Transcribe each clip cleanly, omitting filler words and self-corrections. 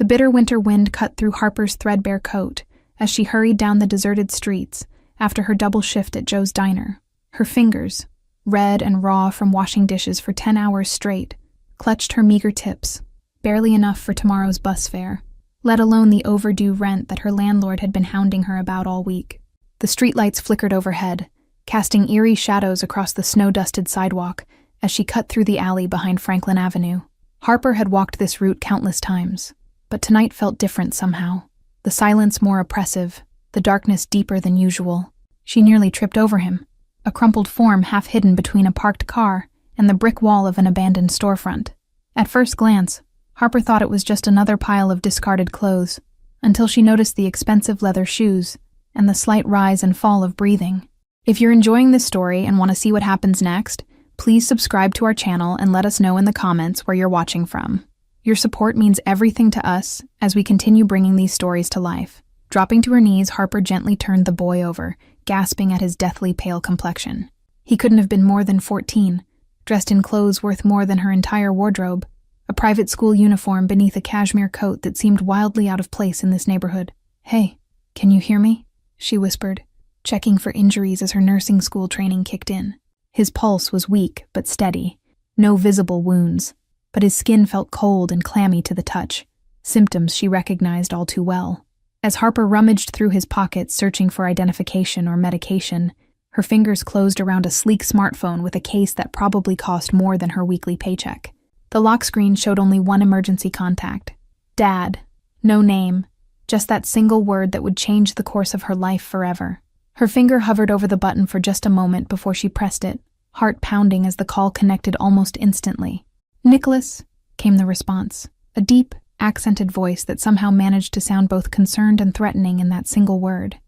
The bitter winter wind cut through Harper's threadbare coat as she hurried down the deserted streets after her double shift at Joe's diner. Her fingers, red and raw from washing dishes for 10 hours straight, clutched her meager tips, barely enough for tomorrow's bus fare, let alone the overdue rent that her landlord had been hounding her about all week. The streetlights flickered overhead, casting eerie shadows across the snow-dusted sidewalk as she cut through the alley behind Franklin Avenue. Harper had walked this route countless times, but tonight felt different somehow. The silence more oppressive, the darkness deeper than usual. She nearly tripped over him, a crumpled form half hidden between a parked car and the brick wall of an abandoned storefront. At first glance, Harper thought it was just another pile of discarded clothes, until she noticed the expensive leather shoes and the slight rise and fall of breathing. If you're enjoying this story and want to see what happens next, please subscribe to our channel and let us know in the comments where you're watching from. Your support means everything to us as we continue bringing these stories to life. Dropping to her knees, Harper gently turned the boy over, gasping at his deathly pale complexion. He couldn't have been more than 14, dressed in clothes worth more than her entire wardrobe, a private school uniform beneath a cashmere coat that seemed wildly out of place in this neighborhood. "Hey, can you hear me?" she whispered, checking for injuries as her nursing school training kicked in. His pulse was weak but steady, no visible wounds, but his skin felt cold and clammy to the touch, symptoms she recognized all too well. As Harper rummaged through his pockets searching for identification or medication, her fingers closed around a sleek smartphone with a case that probably cost more than her weekly paycheck. The lock screen showed only one emergency contact. Dad. No name, just that single word that would change the course of her life forever. Her finger hovered over the button for just a moment before she pressed it, heart pounding as the call connected almost instantly. "Nicholas," came the response, a deep, accented voice that somehow managed to sound both concerned and threatening in that single word.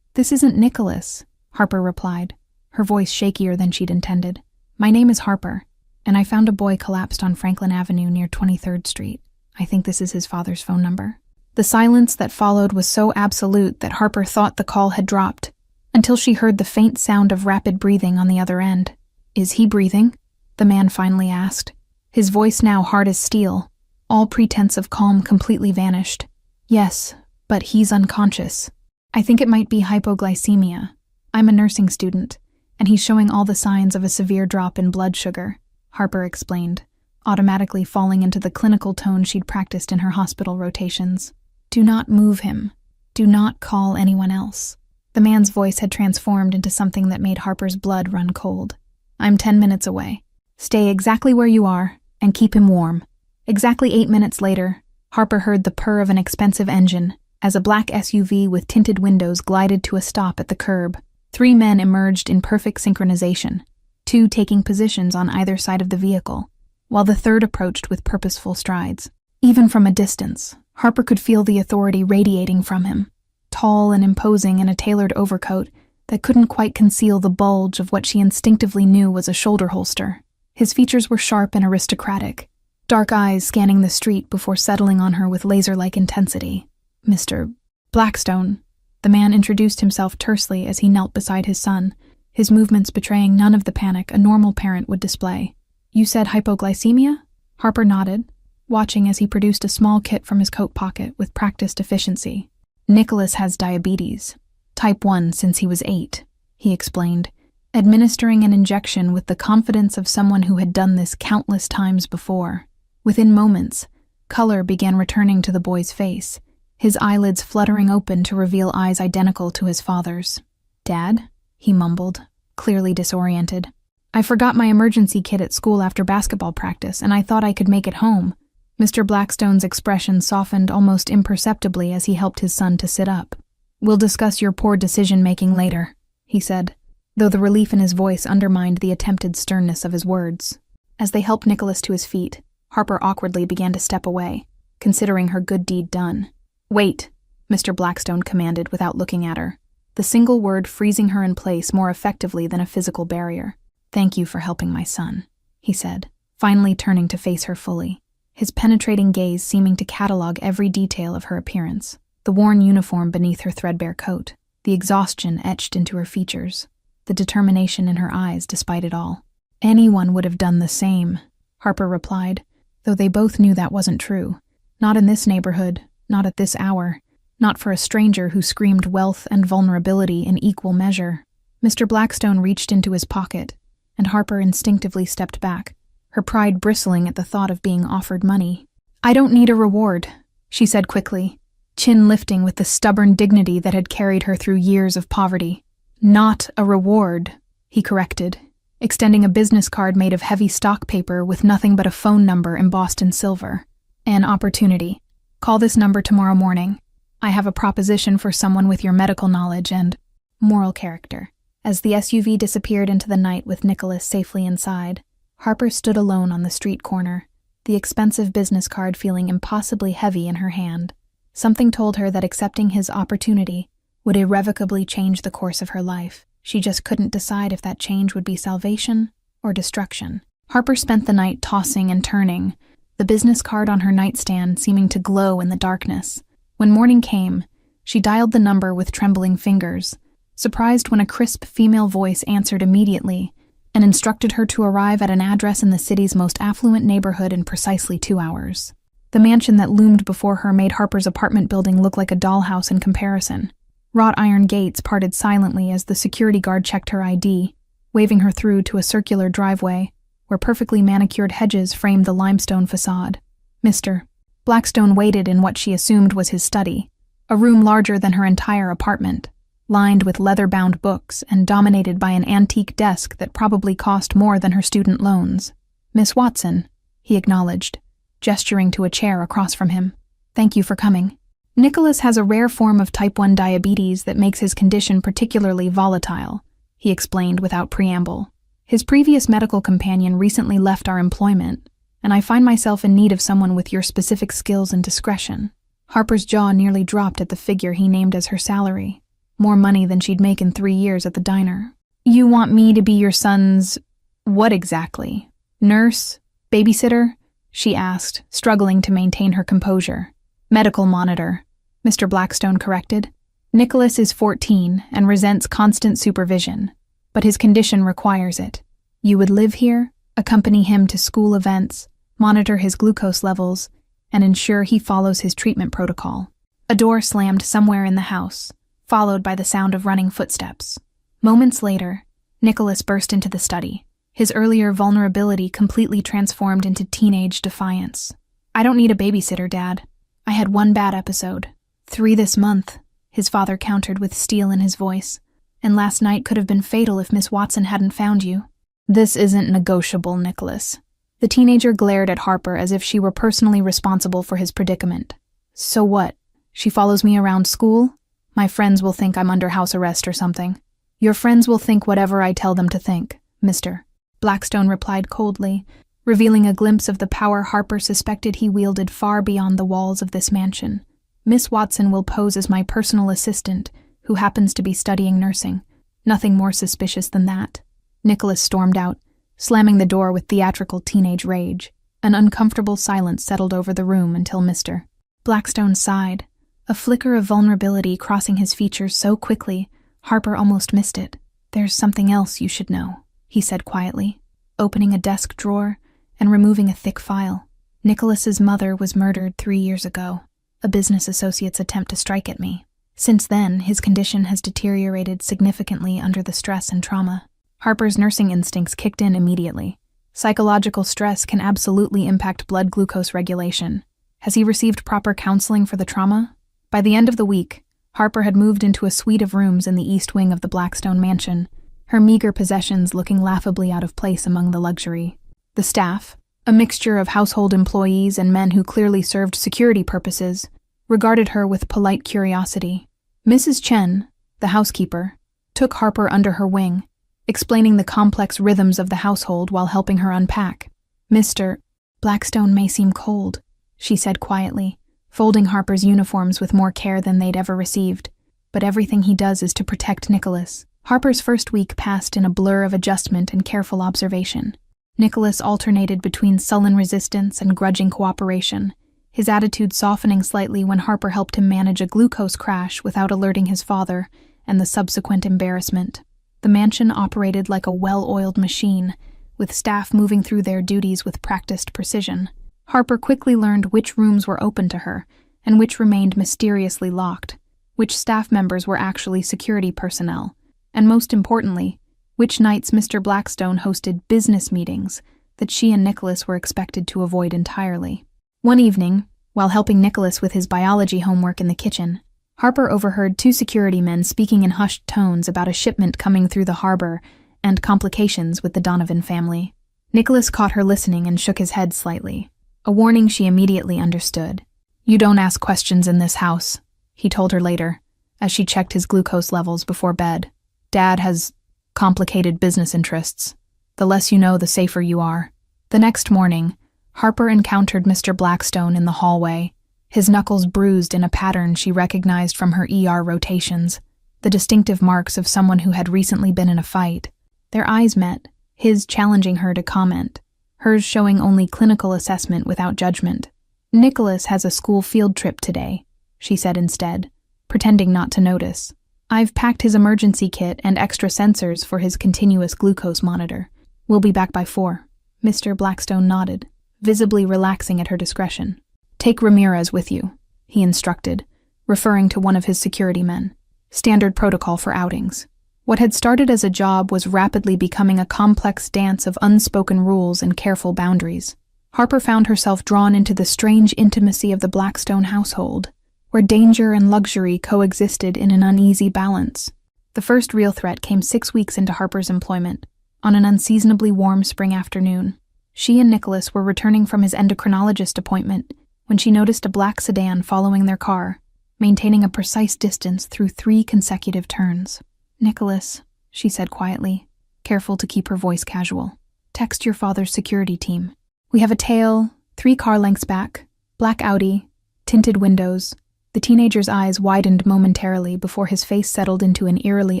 This isn't Nicholas," Harper replied, her voice shakier than she'd intended. "My name is Harper, and I found a boy collapsed on Franklin Avenue near 23rd Street. I think this is his father's phone number." The silence that followed was so absolute that Harper thought the call had dropped, until she heard the faint sound of rapid breathing on the other end. "Is he breathing?" the man finally asked, his voice now hard as steel. All pretense of calm completely vanished. "Yes, but he's unconscious. I think it might be hypoglycemia. I'm a nursing student, and he's showing all the signs of a severe drop in blood sugar," Harper explained, automatically falling into the clinical tone she'd practiced in her hospital rotations. "Do not move him. Do not call anyone else." The man's voice had transformed into something that made Harper's blood run cold. "I'm 10 minutes away. Stay exactly where you are, and keep him warm." Exactly 8 minutes later, Harper heard the purr of an expensive engine as a black SUV with tinted windows glided to a stop at the curb. 3 men emerged in perfect synchronization, 2 taking positions on either side of the vehicle, while the third approached with purposeful strides. Even from a distance, Harper could feel the authority radiating from him, tall and imposing in a tailored overcoat that couldn't quite conceal the bulge of what she instinctively knew was a shoulder holster. His features were sharp and aristocratic, dark eyes scanning the street before settling on her with laser-like intensity. "Mr. Blackstone," the man introduced himself tersely as he knelt beside his son, his movements betraying none of the panic a normal parent would display. "You said hypoglycemia?" Harper nodded, watching as he produced a small kit from his coat pocket with practiced efficiency. "Nicholas has diabetes, type 1 since he was 8, he explained, administering an injection with the confidence of someone who had done this countless times before. Within moments, color began returning to the boy's face, his eyelids fluttering open to reveal eyes identical to his father's. "Dad?" he mumbled, clearly disoriented. "I forgot my emergency kit at school after basketball practice, and I thought I could make it home." Mr. Blackstone's expression softened almost imperceptibly as he helped his son to sit up. "We'll discuss your poor decision-making later," he said, though the relief in his voice undermined the attempted sternness of his words. As they helped Nicholas to his feet, Harper awkwardly began to step away, considering her good deed done. "Wait," Mr. Blackstone commanded without looking at her, the single word freezing her in place more effectively than a physical barrier. "Thank you for helping my son," he said, finally turning to face her fully, his penetrating gaze seeming to catalog every detail of her appearance, the worn uniform beneath her threadbare coat, the exhaustion etched into her features, the determination in her eyes despite it all. "Anyone would have done the same," Harper replied, though they both knew that wasn't true. Not in this neighborhood, not at this hour, not for a stranger who screamed wealth and vulnerability in equal measure. Mr. Blackstone reached into his pocket, and Harper instinctively stepped back, her pride bristling at the thought of being offered money. "I don't need a reward," she said quickly, chin lifting with the stubborn dignity that had carried her through years of poverty. "Not a reward," he corrected, extending a business card made of heavy stock paper with nothing but a phone number embossed in silver. "An opportunity. Call this number tomorrow morning. I have a proposition for someone with your medical knowledge and moral character." As the SUV disappeared into the night with Nicholas safely inside, Harper stood alone on the street corner, the expensive business card feeling impossibly heavy in her hand. Something told her that accepting his opportunity would irrevocably change the course of her life. She just couldn't decide if that change would be salvation or destruction. Harper spent the night tossing and turning, the business card on her nightstand seeming to glow in the darkness. When morning came, she dialed the number with trembling fingers, surprised when a crisp female voice answered immediately and instructed her to arrive at an address in the city's most affluent neighborhood in precisely 2 hours. The mansion that loomed before her made Harper's apartment building look like a dollhouse in comparison. Wrought iron gates parted silently as the security guard checked her ID, waving her through to a circular driveway where perfectly manicured hedges framed the limestone facade. Mr. Blackstone waited in what she assumed was his study, a room larger than her entire apartment, lined with leather-bound books and dominated by an antique desk that probably cost more than her student loans. "Miss Watson," he acknowledged, gesturing to a chair across from him. "Thank you for coming. Nicholas has a rare form of type 1 diabetes that makes his condition particularly volatile," he explained without preamble. "His previous medical companion recently left our employment, and I find myself in need of someone with your specific skills and discretion." Harper's jaw nearly dropped at the figure he named as her salary, more money than she'd make in 3 years at the diner. "You want me to be your son's... what exactly? Nurse? Babysitter?" she asked, struggling to maintain her composure. "Medical monitor," Mr. Blackstone corrected. "Nicholas is 14 and resents constant supervision, but his condition requires it. You would live here, accompany him to school events, monitor his glucose levels, and ensure he follows his treatment protocol." A door slammed somewhere in the house, followed by the sound of running footsteps. Moments later, Nicholas burst into the study, his earlier vulnerability completely transformed into teenage defiance. "I don't need a babysitter, Dad. I had 1 bad episode. 3 this month," his father countered with steel in his voice. "And last night could have been fatal if Miss Watson hadn't found you." "This isn't negotiable, Nicholas." The teenager glared at Harper as if she were personally responsible for his predicament. "So what? She follows me around school? My friends will think I'm under house arrest or something." "Your friends will think whatever I tell them to think, Mr. Blackstone replied coldly, revealing a glimpse of the power Harper suspected he wielded far beyond the walls of this mansion. "Miss Watson will pose as my personal assistant, who happens to be studying nursing. Nothing more suspicious than that." Nicholas stormed out, slamming the door with theatrical teenage rage. An uncomfortable silence settled over the room until Mr. Blackstone sighed, a flicker of vulnerability crossing his features so quickly, Harper almost missed it. "There's something else you should know," he said quietly, opening a desk drawer and removing a thick file. "Nicholas's mother was murdered 3 years ago, a business associate's attempt to strike at me. Since then, his condition has deteriorated significantly under the stress and trauma." Harper's nursing instincts kicked in immediately. Psychological stress can absolutely impact blood glucose regulation. Has he received proper counseling for the trauma? By the end of the week, Harper had moved into a suite of rooms in the east wing of the Blackstone mansion, her meager possessions looking laughably out of place among the luxury. The staff, a mixture of household employees and men who clearly served security purposes, regarded her with polite curiosity. Mrs. Chen, the housekeeper, took Harper under her wing, explaining the complex rhythms of the household while helping her unpack. "Mr. Blackstone may seem cold," she said quietly, folding Harper's uniforms with more care than they'd ever received, "but everything he does is to protect Nicholas." Harper's first week passed in a blur of adjustment and careful observation. Nicholas alternated between sullen resistance and grudging cooperation, his attitude softening slightly when Harper helped him manage a glucose crash without alerting his father, and the subsequent embarrassment. The mansion operated like a well-oiled machine, with staff moving through their duties with practiced precision. Harper quickly learned which rooms were open to her and which remained mysteriously locked, which staff members were actually security personnel, and most importantly, which nights Mr. Blackstone hosted business meetings that she and Nicholas were expected to avoid entirely. One evening, while helping Nicholas with his biology homework in the kitchen, Harper overheard two security men speaking in hushed tones about a shipment coming through the harbor and complications with the Donovan family. Nicholas caught her listening and shook his head slightly, a warning she immediately understood. "You don't ask questions in this house," he told her later, as she checked his glucose levels before bed. "Dad has complicated business interests. The less you know, the safer you are." The next morning, Harper encountered Mr. Blackstone in the hallway, his knuckles bruised in a pattern she recognized from her ER rotations, the distinctive marks of someone who had recently been in a fight. Their eyes met, his challenging her to comment, hers showing only clinical assessment without judgment. "Nicholas has a school field trip today," she said instead, pretending not to notice. "I've packed his emergency kit and extra sensors for his continuous glucose monitor. We'll be back by 4. Mr. Blackstone nodded, visibly relaxing at her discretion. "Take Ramirez with you," he instructed, referring to one of his security men. Standard protocol for outings. What had started as a job was rapidly becoming a complex dance of unspoken rules and careful boundaries. Harper found herself drawn into the strange intimacy of the Blackstone household, where danger and luxury coexisted in an uneasy balance. The first real threat came 6 weeks into Harper's employment, on an unseasonably warm spring afternoon. She and Nicholas were returning from his endocrinologist appointment when she noticed a black sedan following their car, maintaining a precise distance through 3 consecutive turns. "Nicholas," she said quietly, careful to keep her voice casual, "text your father's security team. We have a tail, 3 car lengths back, black Audi, tinted windows." The teenager's eyes widened momentarily before his face settled into an eerily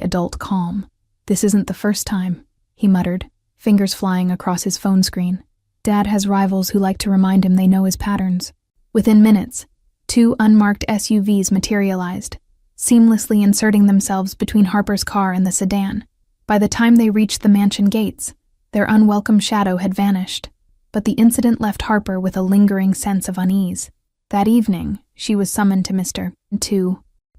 adult calm. "This isn't the first time," he muttered, fingers flying across his phone screen. "Dad has rivals who like to remind him they know his patterns." Within minutes, 2 unmarked SUVs materialized, seamlessly inserting themselves between Harper's car and the sedan. By the time they reached the mansion gates, their unwelcome shadow had vanished, but the incident left Harper with a lingering sense of unease. That evening, she was summoned to Mr.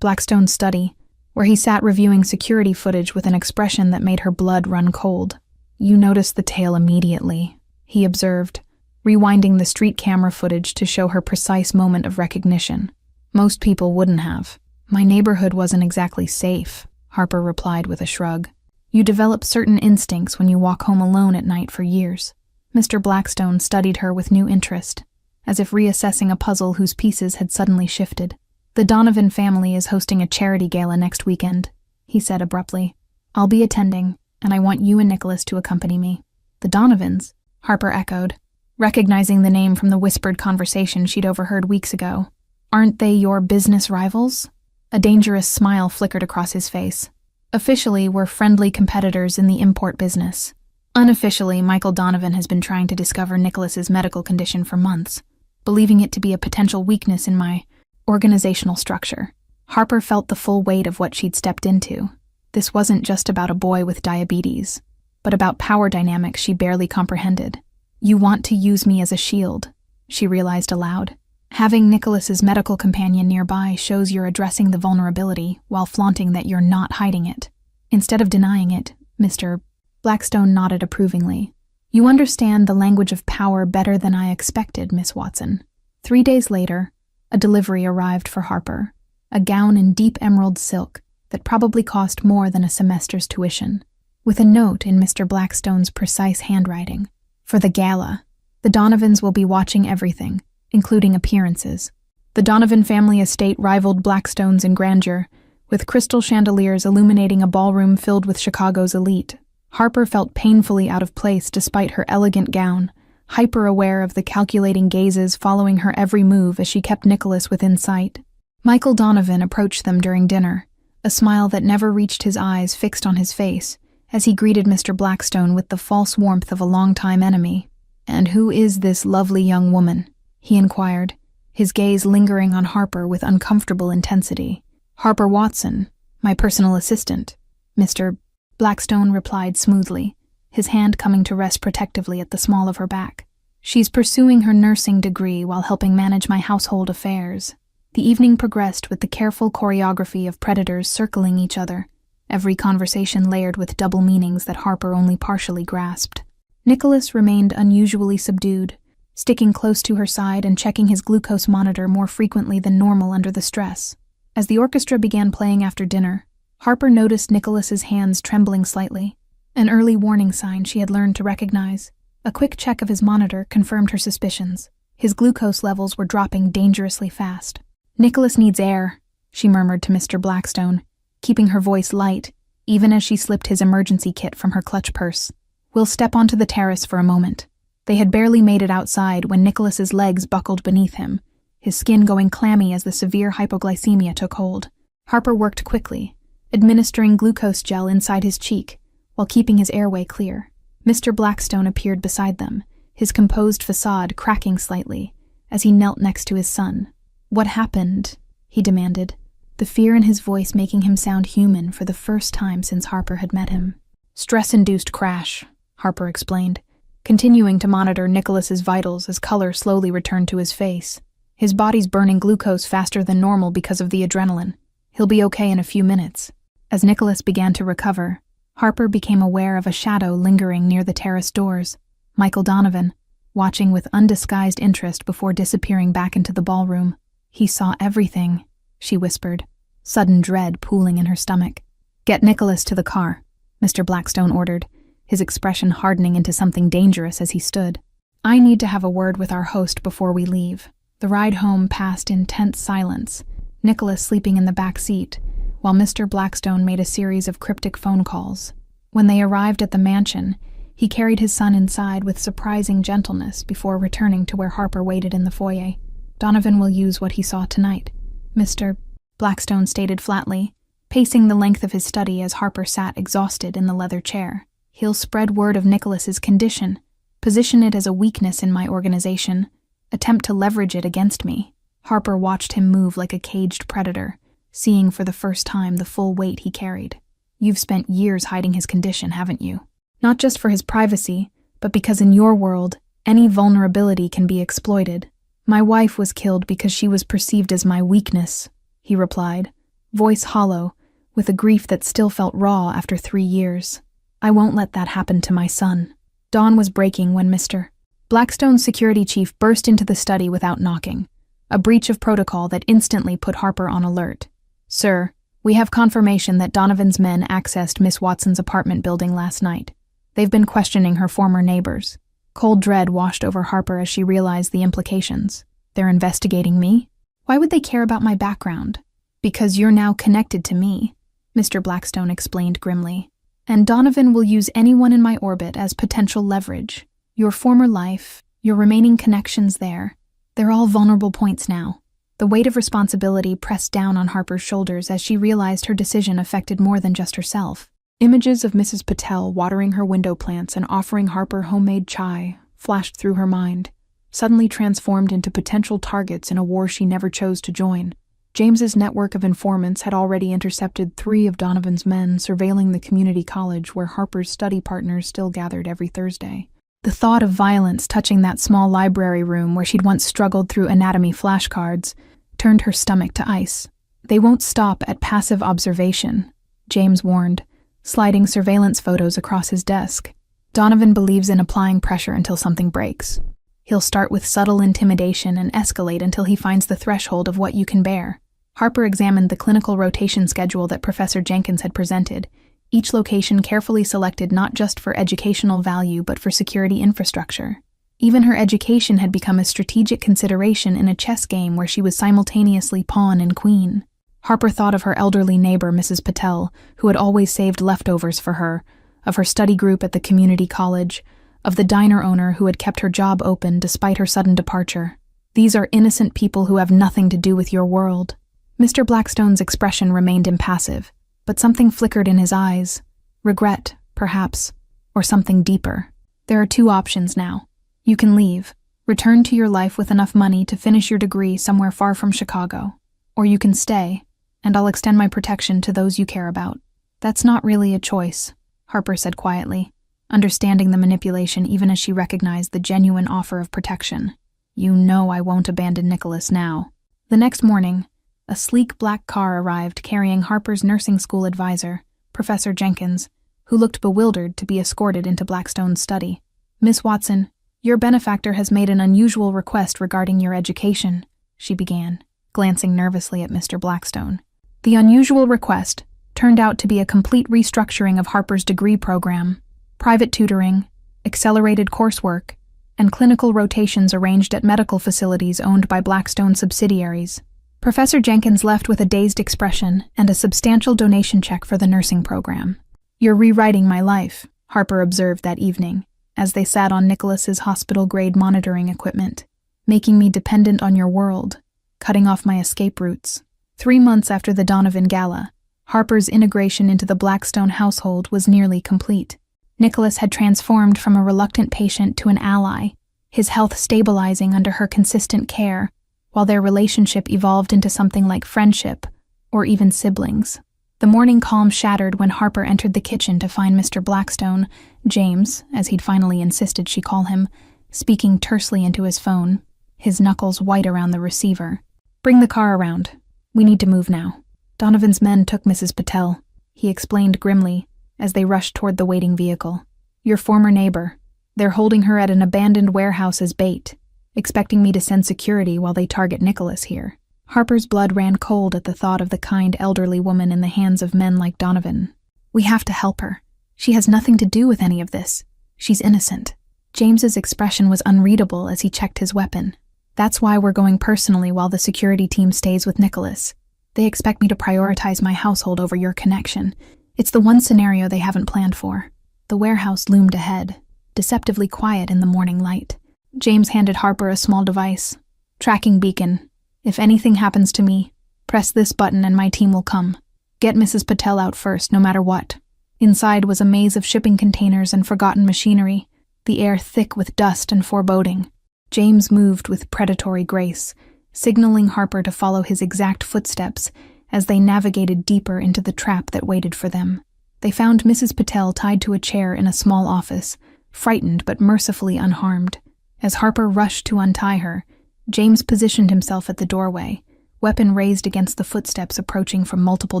Blackstone's study, where he sat reviewing security footage with an expression that made her blood run cold. "You noticed the tail immediately," he observed, rewinding the street camera footage to show her precise moment of recognition. "Most people wouldn't have." "My neighborhood wasn't exactly safe," Harper replied with a shrug. "You develop certain instincts when you walk home alone at night for years." Mr. Blackstone studied her with new interest, as if reassessing a puzzle whose pieces had suddenly shifted. "The Donovan family is hosting a charity gala next weekend," he said abruptly. "I'll be attending, and I want you and Nicholas to accompany me." "The Donovans?" Harper echoed, recognizing the name from the whispered conversation she'd overheard weeks ago. "Aren't they your business rivals?" A dangerous smile flickered across his face. "Officially, we're friendly competitors in the import business. Unofficially, Michael Donovan has been trying to discover Nicholas's medical condition for months, believing it to be a potential weakness in my organizational structure." Harper felt the full weight of what she'd stepped into. This wasn't just about a boy with diabetes, but about power dynamics she barely comprehended. "You want to use me as a shield," she realized aloud. "Having Nicholas's medical companion nearby shows you're addressing the vulnerability while flaunting that you're not hiding it. Instead of denying it, Mr. Blackstone nodded approvingly. "You understand the language of power better than I expected, Miss Watson." 3 days later, a delivery arrived for Harper, a gown in deep emerald silk that probably cost more than a semester's tuition, with a note in Mr. Blackstone's precise handwriting. "For the gala, the Donovans will be watching everything, including appearances." The Donovan family estate rivaled Blackstone's in grandeur, with crystal chandeliers illuminating a ballroom filled with Chicago's elite. Harper felt painfully out of place despite her elegant gown, hyper-aware of the calculating gazes following her every move as she kept Nicholas within sight. Michael Donovan approached them during dinner, a smile that never reached his eyes fixed on his face, as he greeted Mr. Blackstone with the false warmth of a longtime enemy. "And who is this lovely young woman?" he inquired, his gaze lingering on Harper with uncomfortable intensity. "Harper Watson, my personal assistant," Mr. Blackstone replied smoothly, his hand coming to rest protectively at the small of her back. She's pursuing her nursing degree while helping manage my household affairs. The evening progressed with the careful choreography of predators circling each other, every conversation layered with double meanings that Harper only partially grasped. Nicholas remained unusually subdued, sticking close to her side and checking his glucose monitor more frequently than normal under the stress. As the orchestra began playing after dinner, Harper noticed Nicholas's hands trembling slightly, an early warning sign she had learned to recognize. A quick check of his monitor confirmed her suspicions. His glucose levels were dropping dangerously fast. "Nicholas needs air," she murmured to Mr. Blackstone, keeping her voice light, even as she slipped his emergency kit from her clutch purse. "We'll step onto the terrace for a moment." They had barely made it outside when Nicholas's legs buckled beneath him, his skin going clammy as the severe hypoglycemia took hold. Harper worked quickly, administering glucose gel inside his cheek, while keeping his airway clear. Mr. Blackstone appeared beside them, his composed facade cracking slightly, as he knelt next to his son. "What happened?" he demanded, the fear in his voice making him sound human for the first time since Harper had met him. "Stress-induced crash," Harper explained, continuing to monitor Nicholas's vitals as color slowly returned to his face. "His body's burning glucose faster than normal because of the adrenaline. He'll be okay in a few minutes." As Nicholas began to recover, Harper became aware of a shadow lingering near the terrace doors. Michael Donovan, watching with undisguised interest before disappearing back into the ballroom. "He saw everything," she whispered, sudden dread pooling in her stomach. "Get Nicholas to the car," Mr. Blackstone ordered, his expression hardening into something dangerous as he stood. "I need to have a word with our host before we leave." The ride home passed in tense silence, Nicholas sleeping in the back seat, while Mr. Blackstone made a series of cryptic phone calls. When they arrived at the mansion, he carried his son inside with surprising gentleness before returning to where Harper waited in the foyer. "Donovan will use what he saw tonight," Mr. Blackstone stated flatly, pacing the length of his study as Harper sat exhausted in the leather chair. "He'll spread word of Nicholas's condition, position it as a weakness in my organization, attempt to leverage it against me." Harper watched him move like a caged predator, seeing for the first time the full weight he carried. "You've spent years hiding his condition, haven't you? Not just for his privacy, but because in your world, any vulnerability can be exploited." "My wife was killed because she was perceived as my weakness," he replied, voice hollow, with a grief that still felt raw after 3 years. "I won't let that happen to my son." Dawn was breaking when Mr. Blackstone's security chief burst into the study without knocking, a breach of protocol that instantly put Harper on alert. "Sir, we have confirmation that Donovan's men accessed Miss Watson's apartment building last night. They've been questioning her former neighbors." Cold dread washed over Harper as she realized the implications. "They're investigating me? Why would they care about my background?" "Because you're now connected to me," Mr. Blackstone explained grimly. "And Donovan will use anyone in my orbit as potential leverage. Your former life, your remaining connections there, they're all vulnerable points now." The weight of responsibility pressed down on Harper's shoulders as she realized her decision affected more than just herself. Images of Mrs. Patel watering her window plants and offering Harper homemade chai flashed through her mind, suddenly transformed into potential targets in a war she never chose to join. James's network of informants had already intercepted 3 of Donovan's men surveilling the community college where Harper's study partners still gathered every Thursday. The thought of violence touching that small library room where she'd once struggled through anatomy flashcards turned her stomach to ice. "They won't stop at passive observation," James warned, sliding surveillance photos across his desk. "Donovan believes in applying pressure until something breaks. He'll start with subtle intimidation and escalate until he finds the threshold of what you can bear." Harper examined the clinical rotation schedule that Professor Jenkins had presented, each location carefully selected not just for educational value but for security infrastructure. Even her education had become a strategic consideration in a chess game where she was simultaneously pawn and queen. Harper thought of her elderly neighbor, Mrs. Patel, who had always saved leftovers for her, of her study group at the community college, of the diner owner who had kept her job open despite her sudden departure. "These are innocent people who have nothing to do with your world." Mr. Blackstone's expression remained impassive, but something flickered in his eyes. Regret, perhaps, or something deeper. "There are 2 options now. You can leave, return to your life with enough money to finish your degree somewhere far from Chicago. Or you can stay, and I'll extend my protection to those you care about." "That's not really a choice," Harper said quietly. understanding the manipulation even as she recognized the genuine offer of protection. "You know I won't abandon Nicholas now." The next morning, a sleek black car arrived carrying Harper's nursing school advisor, Professor Jenkins, who looked bewildered to be escorted into Blackstone's study. "Miss Watson, your benefactor has made an unusual request regarding your education," she began, glancing nervously at Mr. Blackstone. The unusual request turned out to be a complete restructuring of Harper's degree program, private tutoring, accelerated coursework, and clinical rotations arranged at medical facilities owned by Blackstone subsidiaries. Professor Jenkins left with a dazed expression and a substantial donation check for the nursing program. "You're rewriting my life," Harper observed that evening, as they sat on Nicholas's hospital-grade monitoring equipment, "making me dependent on your world, cutting off my escape routes." 3 months after the Donovan Gala, Harper's integration into the Blackstone household was nearly complete. Nicholas had transformed from a reluctant patient to an ally, his health stabilizing under her consistent care, while their relationship evolved into something like friendship, or even siblings. The morning calm shattered when Harper entered the kitchen to find Mr. Blackstone, James, as he'd finally insisted she call him, speaking tersely into his phone, his knuckles white around the receiver. "Bring the car around. We need to move now." "Donovan's men took Mrs. Patel," he explained grimly as they rushed toward the waiting vehicle. "Your former neighbor. They're holding her at an abandoned warehouse as bait, expecting me to send security while they target Nicholas here." Harper's blood ran cold at the thought of the kind elderly woman in the hands of men like Donovan. "We have to help her. She has nothing to do with any of this. She's innocent." James's expression was unreadable as he checked his weapon. "That's why we're going personally while the security team stays with Nicholas. They expect me to prioritize my household over your connection. It's the one scenario they haven't planned for." The warehouse loomed ahead, deceptively quiet in the morning light. James handed Harper a small device. "Tracking beacon. If anything happens to me, press this button and my team will come. Get Mrs. Patel out first, no matter what." Inside was a maze of shipping containers and forgotten machinery, the air thick with dust and foreboding. James moved with predatory grace, signaling Harper to follow his exact footsteps as they navigated deeper into the trap that waited for them. They found Mrs. Patel tied to a chair in a small office, frightened but mercifully unharmed. As Harper rushed to untie her, James positioned himself at the doorway, weapon raised against the footsteps approaching from multiple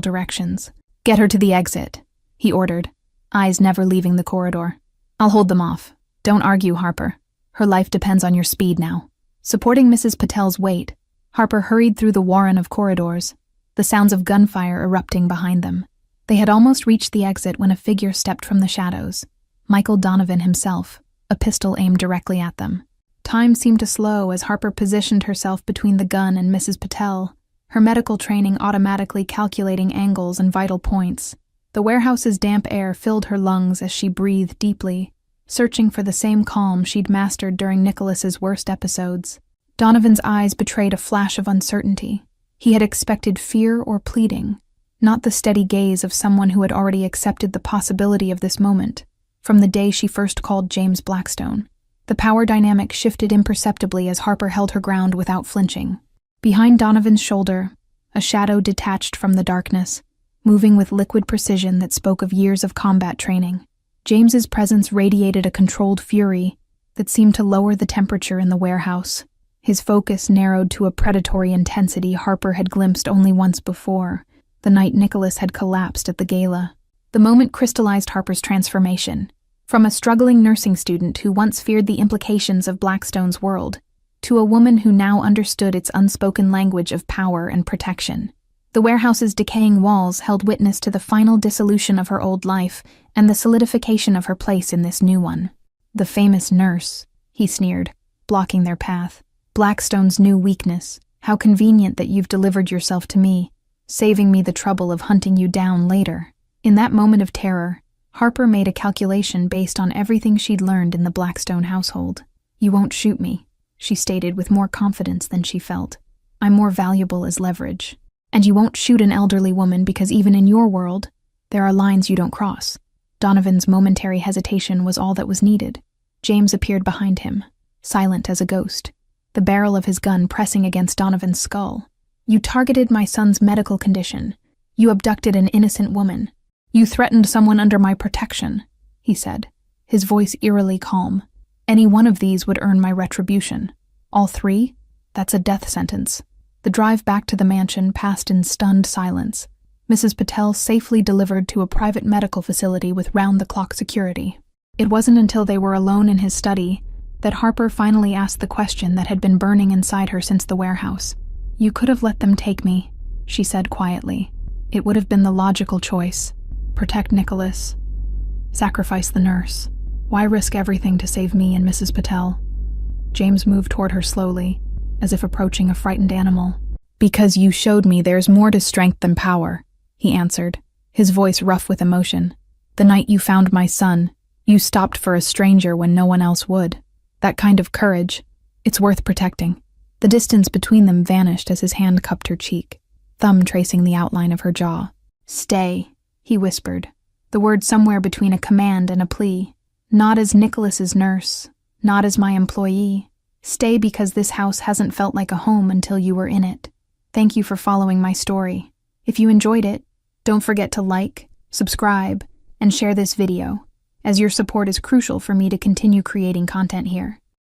directions. "Get her to the exit," he ordered, eyes never leaving the corridor. "I'll hold them off. Don't argue, Harper. Her life depends on your speed now." Supporting Mrs. Patel's weight, Harper hurried through the warren of corridors, the sounds of gunfire erupting behind them. They had almost reached the exit when a figure stepped from the shadows. Michael Donovan himself, a pistol aimed directly at them. Time seemed to slow as Harper positioned herself between the gun and Mrs. Patel, her medical training automatically calculating angles and vital points. The warehouse's damp air filled her lungs as she breathed deeply, searching for the same calm she'd mastered during Nicholas's worst episodes. Donovan's eyes betrayed a flash of uncertainty. He had expected fear or pleading, not the steady gaze of someone who had already accepted the possibility of this moment, from the day she first called James Blackstone. The power dynamic shifted imperceptibly as Harper held her ground without flinching. Behind Donovan's shoulder, a shadow detached from the darkness, moving with liquid precision that spoke of years of combat training. James's presence radiated a controlled fury that seemed to lower the temperature in the warehouse. His focus narrowed to a predatory intensity Harper had glimpsed only once before, the night Nicholas had collapsed at the gala. The moment crystallized Harper's transformation, from a struggling nursing student who once feared the implications of Blackstone's world, to a woman who now understood its unspoken language of power and protection. The warehouse's decaying walls held witness to the final dissolution of her old life and the solidification of her place in this new one. "The famous nurse," he sneered, blocking their path. "Blackstone's new weakness. How convenient that you've delivered yourself to me, saving me the trouble of hunting you down later." In that moment of terror, Harper made a calculation based on everything she'd learned in the Blackstone household. "You won't shoot me," she stated with more confidence than she felt. "I'm more valuable as leverage. And you won't shoot an elderly woman because even in your world, there are lines you don't cross." Donovan's momentary hesitation was all that was needed. James appeared behind him, silent as a ghost, the barrel of his gun pressing against Donovan's skull. "You targeted my son's medical condition. You abducted an innocent woman. You threatened someone under my protection," he said, his voice eerily calm. Any one of these would earn my retribution. All three? That's a death sentence. The drive back to the mansion passed in stunned silence. Mrs. Patel safely delivered to a private medical facility with round-the-clock security. It wasn't until they were alone in his study that Harper finally asked the question that had been burning inside her since the warehouse. "You could have let them take me," she said quietly. "It would have been the logical choice. Protect Nicholas. Sacrifice the nurse. Why risk everything to save me and Mrs. Patel?" James moved toward her slowly, as if approaching a frightened animal. "Because you showed me there's more to strength than power," he answered, his voice rough with emotion. "The night you found my son, you stopped for a stranger when no one else would. That kind of courage, it's worth protecting." The distance between them vanished as his hand cupped her cheek, thumb tracing the outline of her jaw. "Stay," he whispered, the word somewhere between a command and a plea. "Not as Nicholas's nurse, not as my employee. Stay because this house hasn't felt like a home until you were in it. Thank you for following my story. If you enjoyed it, don't forget to like, subscribe, and share this video, as your support is crucial for me to continue creating content here.